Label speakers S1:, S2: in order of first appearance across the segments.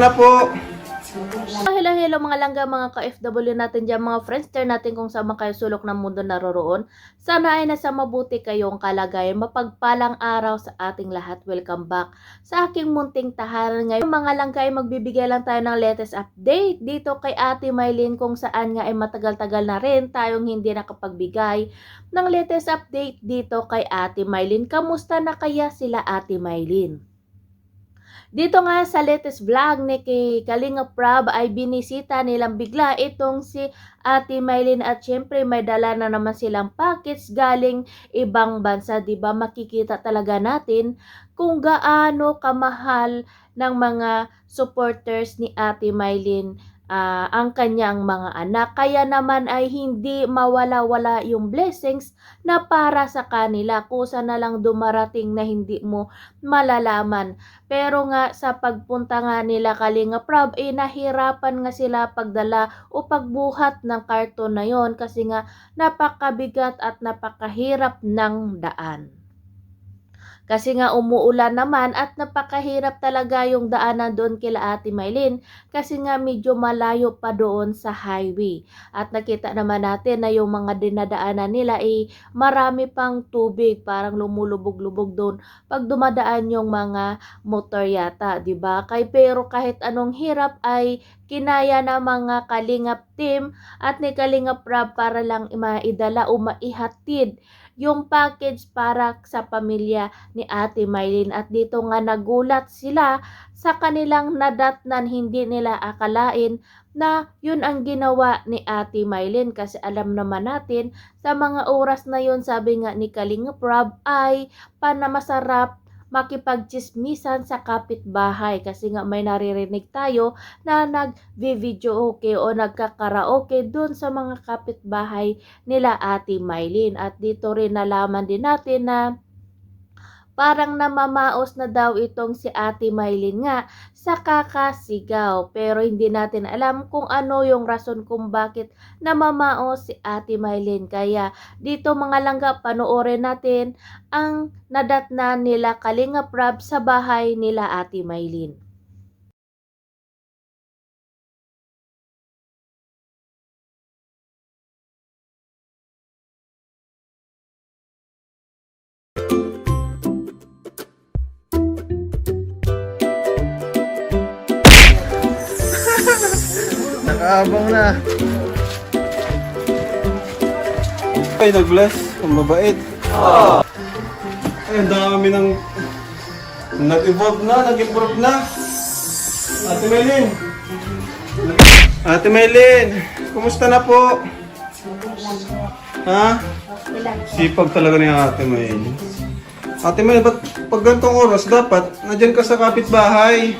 S1: na po.
S2: Hello mga langga, mga ka-FW natin dyan, mga friends natin kung saan man kayo sulok ng mundo naroroon. Sana ay nasa mabuti kayong kalagayan, mapagpalang araw sa ating lahat. Welcome back sa aking munting tahanan. Ngayon mga langga ay magbibigay lang tayo ng latest update dito kay Ate Mylene, kung saan nga ay matagal-tagal na rin tayong hindi nakapagbigay ng latest update dito kay Ate Mylene. Kamusta na kaya sila Ate Mylene? Dito nga sa latest vlog ni Kalinga Prab ay binisita nilang bigla itong si Ate Mylene at syempre may dala na naman silang package galing ibang bansa, 'di ba? Makikita talaga natin kung gaano kamahal ng mga supporters ni Ate Mylene ang kanyang mga anak. Kaya naman ay hindi mawala-wala yung blessings na para sa kanila. Kusa na lang dumarating na hindi mo malalaman. Pero nga sa pagpunta nga nila Kalinga Prab, nahirapan nga sila pagdala o pagbuhat ng karton na yon kasi nga napakabigat at napakahirap ng daan. Kasi nga umuulan naman at napakahirap talaga yung daanan doon kila Ate Mylene kasi nga medyo malayo pa doon sa highway. At nakita naman natin na yung mga dinadaanan nila ay marami pang tubig, parang lumulubog-lubog doon pag dumadaan yung mga motor yata, 'di ba? Pero kahit anong hirap ay kinaya ng mga Kalingap team at ni Kalingap Prab para lang maidala o maihatid yung package para sa pamilya ni Ate Mylene. At dito nga nagulat sila sa kanilang nadatnan, hindi nila akalain na yun ang ginawa ni Ate Mylene kasi alam naman natin sa mga oras na yun, sabi nga ni Kalinga Prab, ay panamasarap makipagchismisan sa kapitbahay kasi nga may naririnig tayo na nag-video okay o nagkakaraoke dun sa mga kapitbahay nila Ate Mylene. At dito rin nalaman din natin na parang namamaos na daw itong si Ate Mylene nga sa kakasigaw. Pero hindi natin alam kung ano yung rason kung bakit namamaos si Ate Mylene. Kaya dito mga langga, panoorin natin ang nadatnan nila Kalinga Prab sa bahay nila Ate Mylene.
S1: Nakaabang na. Ay, nag-bless. Ang mabait. Ay, ang dami ng nag-evolve na, nag-improve na. Ate Mylene. Ate Mylene, kumusta na po? Ha? Sipag talaga ni Ate Mylene. Ate Mylene, ba't pag ganitong oras dapat nandiyan ka sa kapitbahay?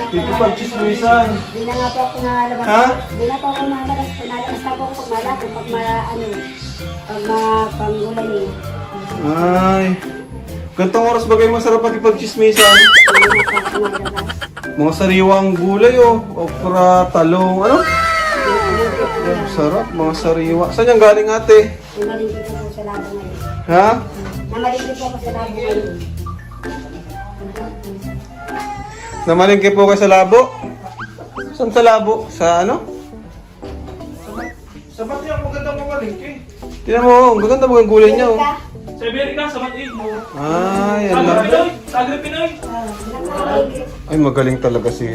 S1: Dito pag-chismisan.
S3: Hindi na nga po ako nalalabas.
S1: Ha?
S3: Hindi na po ako nalalabas. Nalabas na po ako pag malaki, pag pangulan eh.
S1: Ay. Gantong oras ba kayo masarap makipag-chismisan?
S3: Hindi na po ako nalalabas.
S1: Mga sariwang gulay okra, talong, ano? Sarap, mga sariwa. Saan yung galing ate?
S3: Namalingkit po sa labo ngayon.
S1: Ha?
S3: Namalingkit po ako sa labo ngayon.
S1: Namalingki po kayo sa labo? Saan sa labo? Sa ano?
S4: Sa Batyang magandang mamalingki.
S1: Tignan mo, ang gaganda mga gulay niya. Oh.
S4: Sa Amerika, sa Batyang mo.
S1: Ay, yan
S4: Agri
S1: lang.
S4: Pinoy! Agri Pinoy!
S1: Ay, magaling talaga si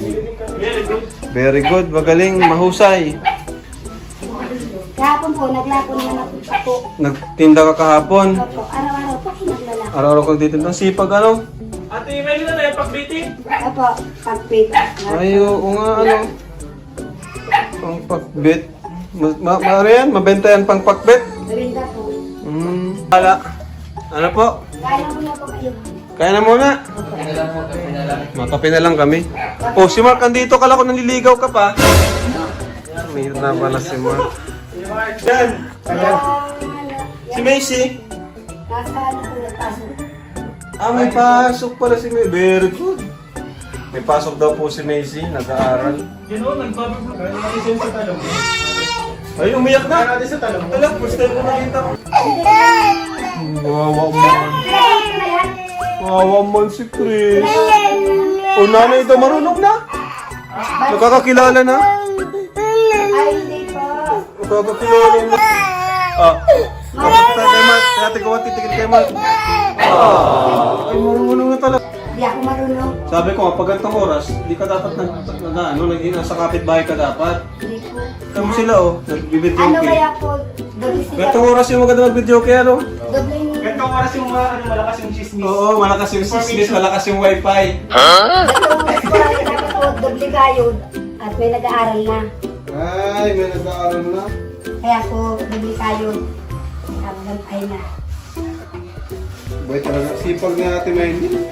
S4: Very good.
S1: Very good, magaling, mahusay.
S3: Kahapon po, naglapo naman ako po.
S1: Nagtinda ka kahapon.
S3: Opo, araw-araw po naglalako.
S1: Araw-araw kang titinda. Ang sipag, ano?
S4: Ate Mylene na yung pag-meeting.
S3: Opo, pag-pit.
S1: Ay, oo nga, ano? Pang pakbet. Maari yan, mabenta yan pang pakbet.
S3: Gawinda po.
S1: Wala. Ano po?
S3: Kaya mo na po kayo.
S1: Kaya na muna. Makape na lang kami. Oh, si Mark, andito ka lang kung nanliligaw ka pa. Mayroon na pala si Mark. Yan. Si Macy.
S3: Nasa ano po nagpasok.
S1: May pasok pala si Macy. Very good. May pasok daw po si Macy, nag-aaral.
S4: You know, nagbabablog. Kaya natin sa talong.
S1: Ay, umiyak na.
S4: Kaya natin sa talong.
S1: Alam, first time ko nakita ko. Wawa man. Wawa man si Chris. O nanay daw marunong na. Nakakakilala na?
S3: Ay, hindi po.
S1: Nakakakilala na. Ah. Kay Mark. Kaya tigawa titigil kay Mark. Ay, marunong na talaga.
S3: Hindi ako marunong.
S1: Sabi ko, pag ganitong oras, di ka dapat nasa kapitbahay ka dapat.
S3: Hindi po.
S1: Tama sila nagbibidyo
S3: Ano
S1: kay.
S3: kaya po? Doble sila.
S1: Ganitong oras yung maganda magbidyo kay ano?
S3: Doble yung...
S4: Ganitong oras yung malakas yung chismis.
S1: Oo, malakas yung sismis, malakas yung wifi.
S3: Ganitong oras po, sabi po, doble kayod. At may nag-aaral na.
S1: Ay, may nag-aaral na.
S3: Kaya po, doble kayod. Ay na.
S1: Boy, talaga sipag ni Ate Maylin.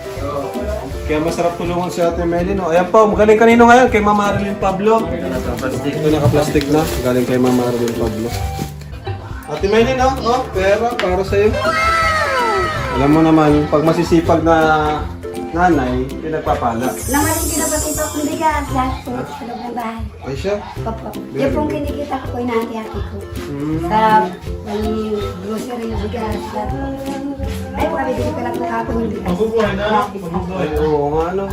S1: Kaya masarap tulungan si Ate Maylin. Oh. Ayan po, magaling kanino ngayon? Kay Mama Arlene Pablo. Naka-plastic. Naka-plastic na. Galing kay Mama Arlene Pablo. Ate Maylin, pera para sa'yo. Alam mo naman, pag masisipag na nanay, pinagpapala.
S3: Naman yung kinapakita kong bigas. Lahat po sa loob ng bahay.
S1: Ay siya.
S3: Opo. Yung pong kinikita ko po inaanti-ati ko.
S1: Hmm.
S3: Sa may grocery, bigas. Ay, pabibili ko lang po ako yung bigas.
S4: Mabubuhay na. Mabubuhay.
S1: Ay, oo nga, ano.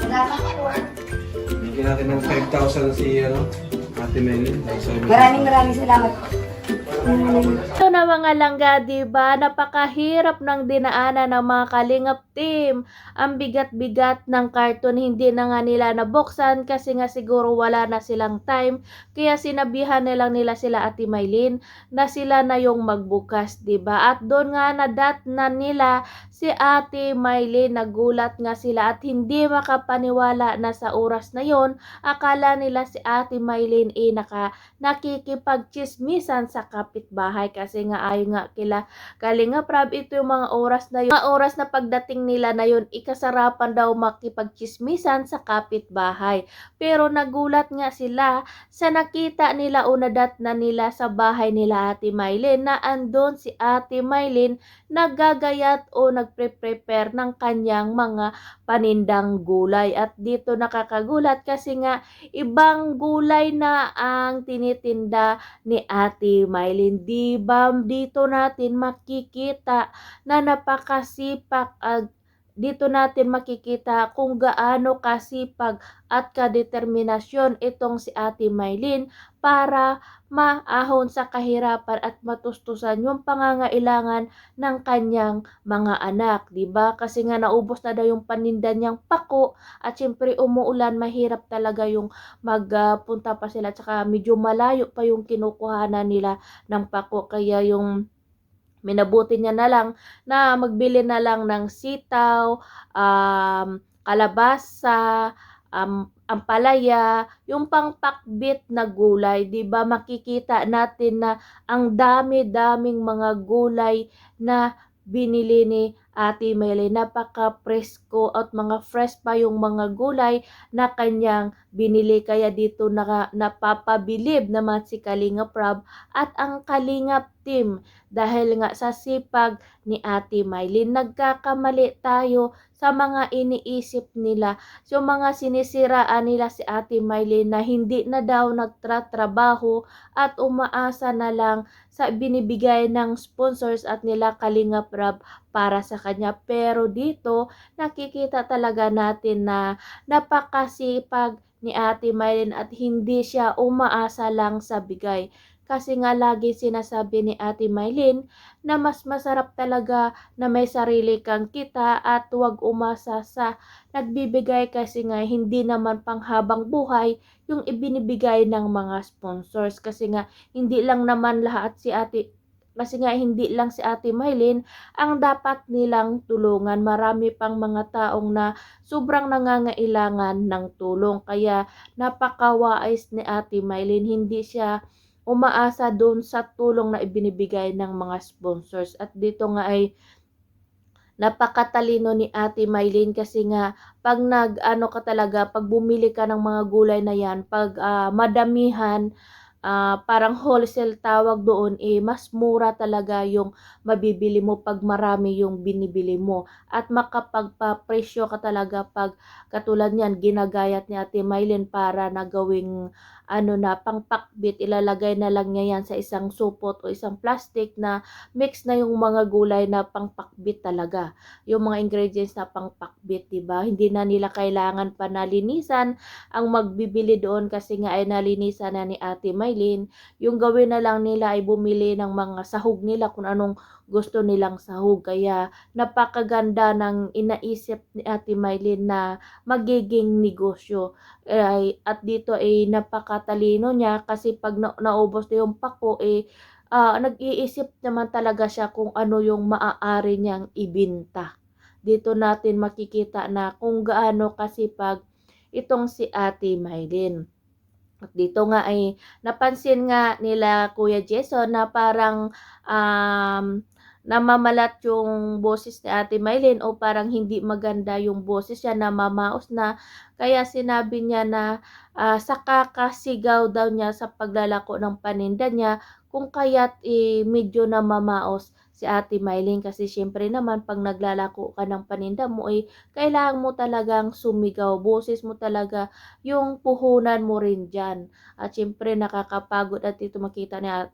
S3: Salamat po.
S1: Bigyan natin ng 5,000 si, Ate Maylin.
S3: Maraming salamat po.
S2: Ito na mga langga, diba? Napakahirap ng dinaanan ng mga Kalingap team. Ang bigat-bigat ng karton, hindi na nga nila nabuksan kasi nga siguro wala na silang time. Kaya sinabihan na lang nila sila Ate Maylin na sila na yung magbukas, diba? At doon nga nadat na nila si Ate Maylin. Nagulat nga sila at hindi makapaniwala na sa oras na yon. Akala nila si Ate Maylin nakikipagchismisan sa kapitbahay kasi nga ayon nga kila Kalingap Rab, ito yung mga oras na yun, mga oras na pagdating nila na yun, ikasarapan daw makipagchismisan sa kapitbahay. Pero nagulat nga sila sa nakita nila o nadat na nila sa bahay nila Ate Maylin na andon si Ate Maylin naggagayat o nagpre-prepare ng kanyang mga panindang gulay. At dito nakakagulat kasi nga ibang gulay na ang tinitinda ni Ate Maylin. Diba dito natin makikita na napakasipag dito natin makikita kung gaano kasipag at kadeterminasyon itong si Ate Maylin para maahon sa kahirapan at matustusan yung pangangailangan ng kanyang mga anak, 'di ba? Kasi nga naubos na daw yung paninda niyang pako at syempre umuulan, mahirap talaga yung magpunta pa sila, tsaka medyo malayo pa yung kinukuhanan nila ng pako, kaya yung minabuti niya na lang na magbili na lang ng sitaw, kalabasa, ampalaya, yung pangpakbit na gulay, 'di ba? Makikita natin na ang dami-daming mga gulay na binili ni Ate Maylin. Napaka-presko at mga fresh pa yung mga gulay na kanyang binili. Kaya dito napapabilib naman si Kalingap Rab at ang Kalingap team dahil nga sa sipag ni Ate Maylin. Nagkakamali tayo sa mga iniisip nila. So mga sinisiraan nila si Ate Maylin na hindi na daw nagtratrabaho at umaasa na lang sa binibigay ng sponsors at nila Kalingap Rab para sa kanya. Pero dito nakikita talaga natin na napakasipag ni Ate Maylin at hindi siya umaasa lang sa bigay. Kasi nga lagi sinasabi ni Ate Maylin na mas masarap talaga na may sarili kang kita at huwag umasa sa nagbibigay kasi nga hindi naman panghabang buhay yung ibinibigay ng mga sponsors. Kasi nga hindi lang naman lahat kasi nga hindi lang si Ate Maylin ang dapat nilang tulungan. Marami pang mga taong na sobrang nangangailangan ng tulong. Kaya napakawais ni Ate Maylin. Hindi siya umaasa doon sa tulong na ibinibigay ng mga sponsors. At dito nga ay napakatalino ni Ate Maylin kasi nga pag pag bumili ka ng mga gulay na yan, pag madamihan, parang wholesale tawag doon, mas mura talaga yung mabibili mo pag marami yung binibili mo. At makapagpapresyo ka talaga pag katulad niyan, ginagayat ni Ate Maylin para na gawing ano na pangpakbit, ilalagay na lang niya yan sa isang supot o isang plastic na mix na yung mga gulay na pangpakbit talaga. Yung mga ingredients na pangpakbit, 'di ba? Hindi na nila kailangan pa nalinisan ang magbibili doon kasi nga ay nalinisan na ni Ate Maylin. Yung gawin na lang nila ay bumili ng mga sahog nila kung anong gusto nilang sahog. Kaya napakaganda ng inaisip ni Ate Maylin na magiging negosyo. At dito ay napakatalino niya kasi pag naubos na yung pako nag-iisip naman talaga siya kung ano yung maaari niyang ibenta. Dito natin makikita na kung gaano kasipag itong si Ate Maylin. At dito nga ay napansin nga nila Kuya Jason na parang namamalat yung boses ni Ate Maylin o parang hindi maganda yung boses niya, namamaos na. Kaya sinabi niya na sa kakasigaw daw niya sa paglalako ng paninda niya kung kaya't medyo namamaos si Ate Maylin kasi syempre naman pag naglalako ka ng paninda mo kailangan mo talagang sumigaw, boses mo talaga yung puhunan mo rin diyan. At syempre nakakapagod at ito makita niya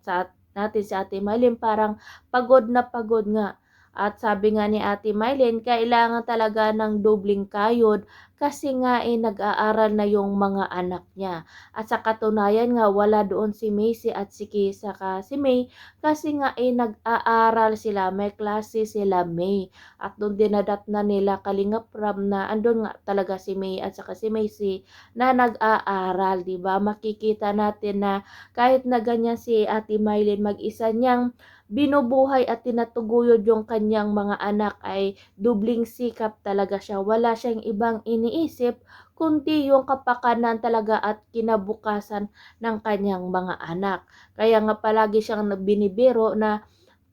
S2: natin si Ate Maylin parang pagod na pagod nga. At sabi nga ni Ate Maylin, kailangan talaga ng dobling kayod kasi nga nag-aaral na yung mga anak niya. At sa katunayan nga, wala doon si Macy at si Kisa ka si May kasi nga nag-aaral sila, may klase sila May. At doon dinadat na nila Kalingap Rab na andun nga talaga si May at saka si Macy na nag-aaral, di ba? Makikita natin na kahit na ganyan si Ate Maylin mag-isa niyang binubuhay at tinatuguyod yung kanyang mga anak ay dubling sikap talaga siya. Wala siyang ibang iniisip kundi yung kapakanan talaga at kinabukasan ng kanyang mga anak. Kaya nga palagi siyang binibiro na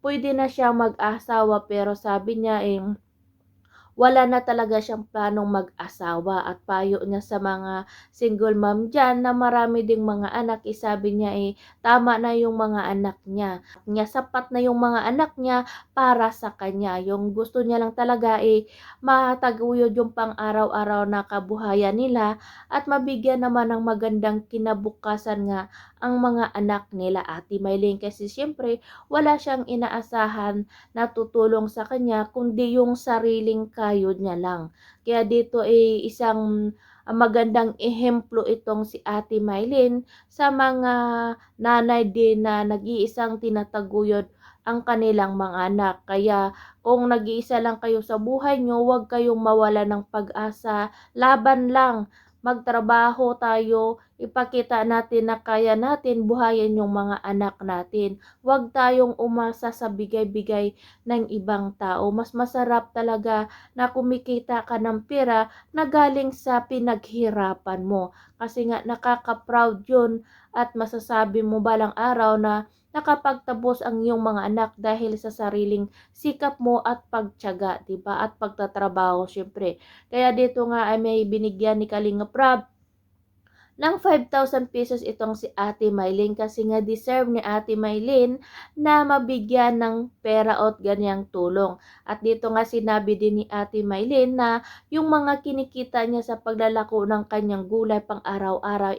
S2: pwede na siya mag-asawa pero sabi niya wala na talaga siyang planong mag-asawa at payo niya sa mga single mom dyan na marami ding mga anak, sabi niya tama na yung mga anak niya. Sapat na yung mga anak niya para sa kanya. Yung gusto niya lang talaga mataguyod yung pang-araw-araw na kabuhayan nila at mabigyan naman ng magandang kinabukasan nga ang mga anak nila Ate Maylin kasi siyempre wala siyang inaasahan na tutulong sa kanya kundi yung sariling kayod niya lang. Kaya dito isang magandang ehemplo itong si Ate Maylin sa mga nanay din na nag-iisang tinataguyod ang kanilang mga anak. Kaya kung nag-iisa lang kayo sa buhay nyo, huwag kayong mawala ng pag-asa. Laban lang. Magtrabaho tayo, ipakita natin na kaya natin buhayin yung mga anak natin. Huwag tayong umasa sa bigay-bigay ng ibang tao. Mas masarap talaga na kumikita ka ng pera na galing sa pinaghirapan mo. Kasi nga nakaka-proud yun at masasabi mo balang araw na nakapagtapos ang iyong mga anak dahil sa sariling sikap mo at pagtiyaga, 'di ba? At pagtatrabaho syempre. Kaya dito nga ay may binigyan ni Kalingap Rab ng 5,000 pesos itong si Ate Maylin kasi nga deserve ni Ate Maylin na mabigyan ng pera at ganyang tulong. At dito nga sinabi din ni Ate Maylin na yung mga kinikita niya sa paglalako ng kanyang gulay pang araw-araw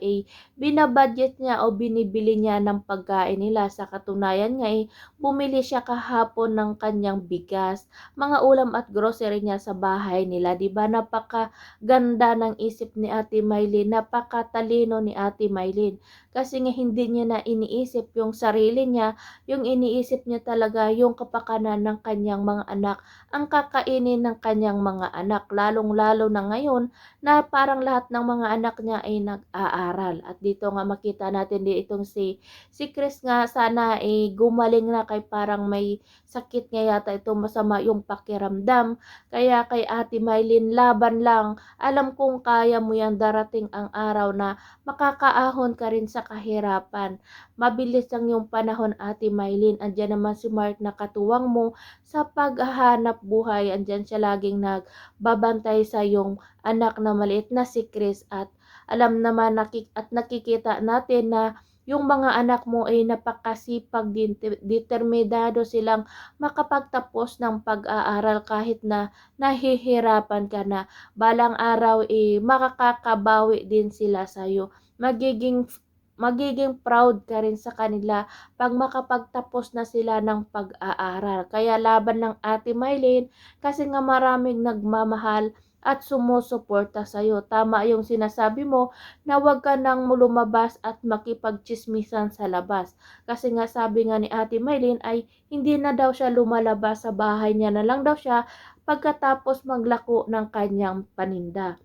S2: binabudget niya o binibili niya ng pagkain nila. Sa katunayan nga bumili siya kahapon ng kanyang bigas, mga ulam at grocery niya sa bahay nila. Diba napakaganda ng isip ni Ate Maylin, napakatalino ni Ate Maylin. Kasi nga hindi niya na iniisip yung sarili niya, yung iniisip niya talaga yung kapakanan ng kanyang mga anak, ang kakainin ng kanyang mga anak, lalong-lalo na ngayon na parang lahat ng mga anak niya ay nag-aaral. At dito nga makita natin din itong si Chris nga sana gumaling na kay parang may sakit nga yata ito, masama yung pakiramdam. Kaya kay Ate Maylin, laban lang. Alam kong kaya mo yan, darating ang araw na makakaahon ka rin sa kahirapan. Mabilis lang yung panahon Ate Maylin. Andyan naman si Mark na katuwang mo sa paghahanap buhay. Andyan siya laging nagbabantay sa yung anak na maliit na si Chris at alam naman at nakikita natin na yung mga anak mo napakasipag din, determinado silang makapagtapos ng pag-aaral kahit na nahihirapan ka na. Balang araw makakakabawi din sila sa'yo. Magiging magiging proud ka rin sa kanila pag makapagtapos na sila ng pag-aaral. Kaya laban ng Ate Mylene kasi nga maraming nagmamahal at sumusuporta sa'yo. Tama yung sinasabi mo na huwag ka nang lumabas at makipagchismisan sa labas. Kasi nga sabi nga ni Ate Mylene ay hindi na daw siya lumalabas sa bahay niya na lang daw siya pagkatapos maglako ng kanyang paninda.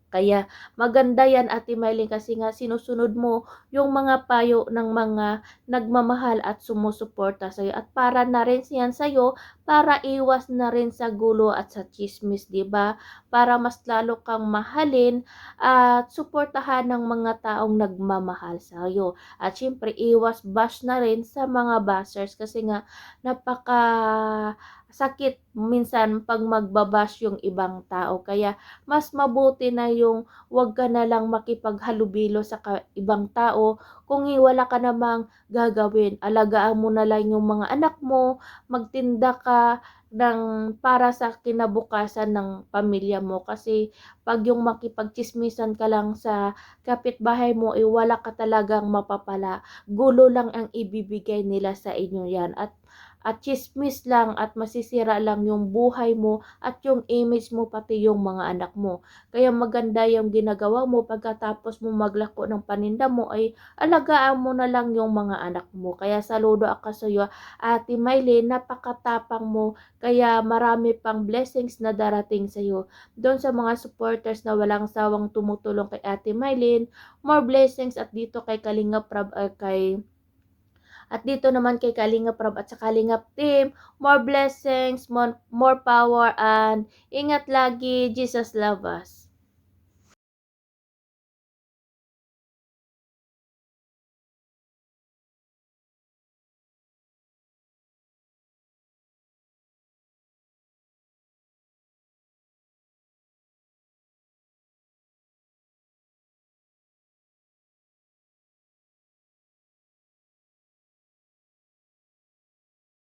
S2: Kaya maganda yan Ate Mylene kasi nga sinusunod mo yung mga payo ng mga nagmamahal at sumusuporta sa'yo. At para na rin yan sa'yo, para iwas na rin sa gulo at sa chismis, di ba? Para mas lalo kang mahalin at suportahan ng mga taong nagmamahal sa'yo. At syempre, iwas bash na rin sa mga bashers kasi nga napaka sakit minsan pag magbabash yung ibang tao. Kaya mas mabuti na yung wag ka na lang makipaghalubilo sa ibang tao kung wala ka namang gagawin. Alagaan mo na lang yung mga anak mo, magtinda ka ng para sa kinabukasan ng pamilya mo kasi pag yung makipagchismisan ka lang sa kapitbahay mo wala ka talagang mapapala, gulo lang ang ibibigay nila sa inyo yan at chismis lang at masisira lang yung buhay mo at yung image mo pati yung mga anak mo. Kaya maganda yung ginagawa mo pagkatapos mo maglako ng paninda mo ay alagaan mo na lang yung mga anak mo. Kaya saludo ako sa iyo Ate Mylene, napakatapang mo kaya marami pang blessings na darating sa iyo. Doon sa mga supporters na walang sawang tumutulong kay Ate Mylene, more blessings at dito kay Kalinga Prab at dito naman kay Kalinga Prab at sa Kalinga Team, more blessings, more power, and ingat lagi. Jesus love us.